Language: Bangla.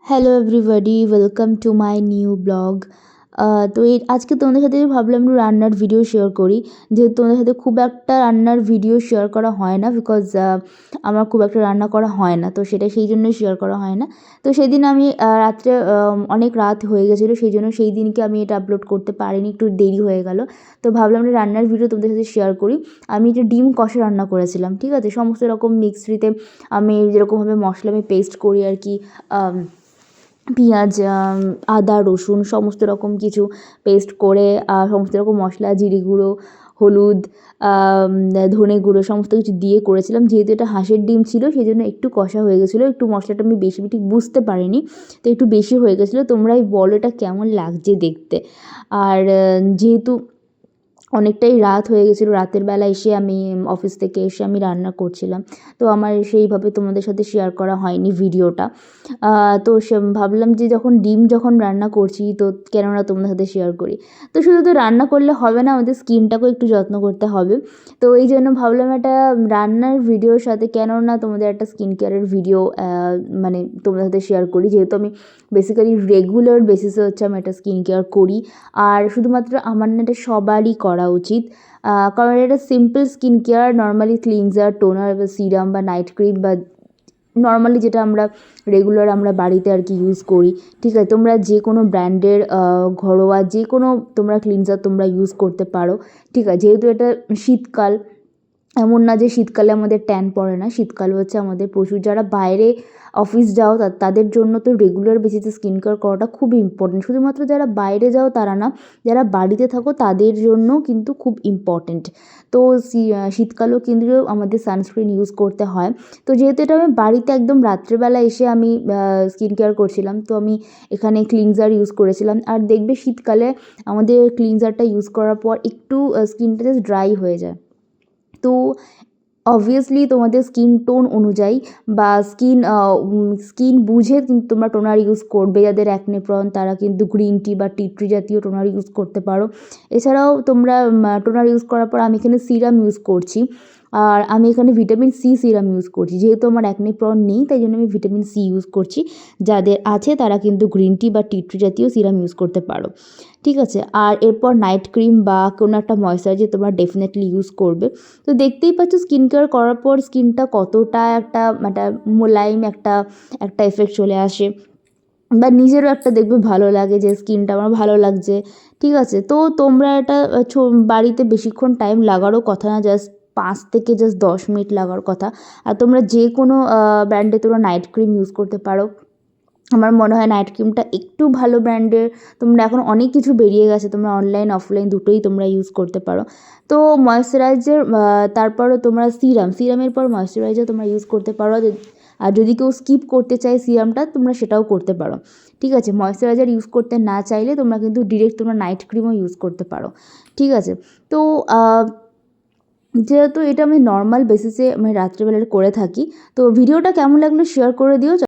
Hello everybody, welcome to my new blog. তো আজকে তোমাদের সাথে ভাবলাম একটু রান্নার ভিডিও শেয়ার করি, যেহেতু তোমাদের সাথে খুব একটা রান্নার ভিডিও শেয়ার করা হয় না, বিকজ আমার খুব একটা রান্না করা হয় না, তো সেটা সেই জন্যই শেয়ার করা হয় না। তো সেদিন আমি রাত্রে অনেক রাত হয়ে গেছিলো, সেই জন্য সেই দিনকে আমি এটা আপলোড করতে পারিনি, একটু দেরি হয়ে গেল। তো ভাবলাম যে রান্নার ভিডিও তোমাদের সাথে শেয়ার করি। আমি একটা ডিম কষা রান্না করেছিলাম, ঠিক আছে, সমস্ত রকম মিক্সিতে আমি যেরকমভাবে মশলা আমি পেস্ট করি আর কি, পেঁয়াজ, আদা, রসুন সমস্ত রকম কিছু পেস্ট করে, সমস্ত রকম মশলা, জিরে গুঁড়ো, হলুদ, ধনে গুঁড়ো সমস্ত কিছু দিয়ে করেছিলাম। যেহেতু এটা হাঁসের ডিম ছিল, সেই জন্য একটু কষা হয়ে গেছিলো, একটু মশলাটা আমি বেশি ঠিক বুঝতে পারিনি, তো একটু বেশি হয়ে গেছিলো। তোমরাই বলো এটা কেমন লাগছে দেখতে। আর যেহেতু অনেকটাই রাত হয়ে গেছিলো, রাতের বেলা এসে আমি অফিস থেকে এসে আমি রান্না করছিলাম, তো আমার সেইভাবে তোমাদের সাথে শেয়ার করা হয়নি ভিডিওটা। তো ভাবলাম যে যখন রান্না করছি, তো কেননা তোমাদের সাথে শেয়ার করি। তো শুধু তো রান্না করলে হবে না, আমাদের স্কিনটাকেও একটু যত্ন করতে হবে। তো এই জন্য ভাবলাম একটা রান্নার ভিডিওর সাথে কেননা তোমাদের একটা স্কিন কেয়ারের ভিডিও মানে তোমাদের সাথে শেয়ার করি, যেহেতু আমি বেসিক্যালি রেগুলার বেসিসে আমি একটা স্কিন কেয়ার করি। আর শুধুমাত্র আমার না, এটা সবারই করা উচিত, কারণ এটা simple skin care. Normally cleanser, toner বা সিরাম বা নাইট ক্রিম বা নর্মালি যেটা আমরা রেগুলার আমরা বাড়িতে আর কি ইউজ করি, ঠিক আছে। তোমরা যে কোনো ব্র্যান্ডের ঘরোয়া যে কোনো তোমরা ক্লিনজার তোমরা ইউজ করতে পারো, ঠিক আছে। যেহেতু এটা শীতকাল, এমন না যে শীতকালে আমাদের ট্যান পড়ে না, শীতকাল হচ্ছে আমাদের প্রচুর, যারা বাইরে অফিস যাও তাদের জন্য তো রেগুলার বেসিসে স্কিন কেয়ার করাটা খুবই ইম্পর্টেন্ট। শুধুমাত্র যারা বাইরে যাও তারা না, যারা বাড়িতে থাকো তাদের জন্য কিন্তু খুব ইম্পর্টেন্ট। তো শীতকালেও কিন্তু আমাদের সানস্ক্রিন ইউজ করতে হয়। তো যেহেতু এটা আমি বাড়িতে একদম রাত্রেবেলা এসে আমি স্কিন কেয়ার করছিলাম, তো আমি এখানে ক্লিনজার ইউজ করেছিলাম। আর দেখবে শীতকালে আমাদের ক্লিনজারটা ইউজ করার পর একটু স্কিনটা জাস্ট ড্রাই হয়ে যায়। তো অবভিয়াসলি তোমাদের স্কিন টোন অনুযায়ী বা স্কিন বুঝে কিন্তু তোমরা টোনার ইউজ করবে। যাদের অ্যাকনে প্রন তারা কিন্তু গ্রিন টি বা টি ট্রি জাতীয় টোনার ইউজ করতে পারো। এছাড়াও তোমরা টোনার ইউজ করার পর আমি এখানে সিরাম ইউজ করছি, আর আমি এখানে ভিটামিন সি সিরাম ইউজ করছি। যেহেতু আমার অ্যাকনে প্রন নেই, তাই জন্য আমি ভিটামিন সি ইউজ করছি। যাদের আছে তারা কিন্তু গ্রিন টি বা টি ট্রি জাতীয় সিরাম ইউজ করতে পারো, ঠিক আছে। আর এরপর নাইট ক্রিম বা কোনো একটা ময়েশ্চারাইজার তোমরা ডেফিনেটলি ইউজ করবে। তো দেখতেই পাচ্ছ স্কিন কেয়ার করার পর স্কিনটা কতটা একটা মোলায়েম একটা এফেক্ট চলে আসে, বা নিজেরও একটা দেখবে ভালো লাগে যে স্কিনটা আমার ভালো লাগছে, ঠিক আছে। তো তোমরা এটা বাড়িতে বেশিক্ষণ টাইম লাগারও কথা না, জাস্ট 5 থেকে 10 মিনিট লাগার কথা। আর তোমরা যে কোনো ব্র্যান্ডে তোমরা নাইট ক্রিম ইউজ করতে পারো। আমার মনে হয় নাইট ক্রিমটা একটু ভালো ব্র্যান্ডের, তোমরা এখন অনেক কিছু বেরিয়ে গেছে, তোমরা অনলাইন অফলাইন দুটোই তোমরা ইউজ করতে পারো। তো ময়েশ্চারাইজার, তারপরও তোমরা সিরামের পর ময়েশ্চারাইজার তোমরা ইউজ করতে পারো। আর যদি কেউ স্কিপ করতে চায় সিরামটা, তোমরা সেটাও করতে পারো, ঠিক আছে। ময়েশ্চারাইজার ইউজ করতে না চাইলে তোমরা কিন্তু ডিরেক্ট তোমরা নাইট ক্রিমও ইউজ করতে পারো, ঠিক আছে। তো যেহেতু এটা আমি নর্মাল বেসিসে আমি রাত্রেবেলা করে থাকি, তো ভিডিওটা কেমন লাগলো শেয়ার করে দিও।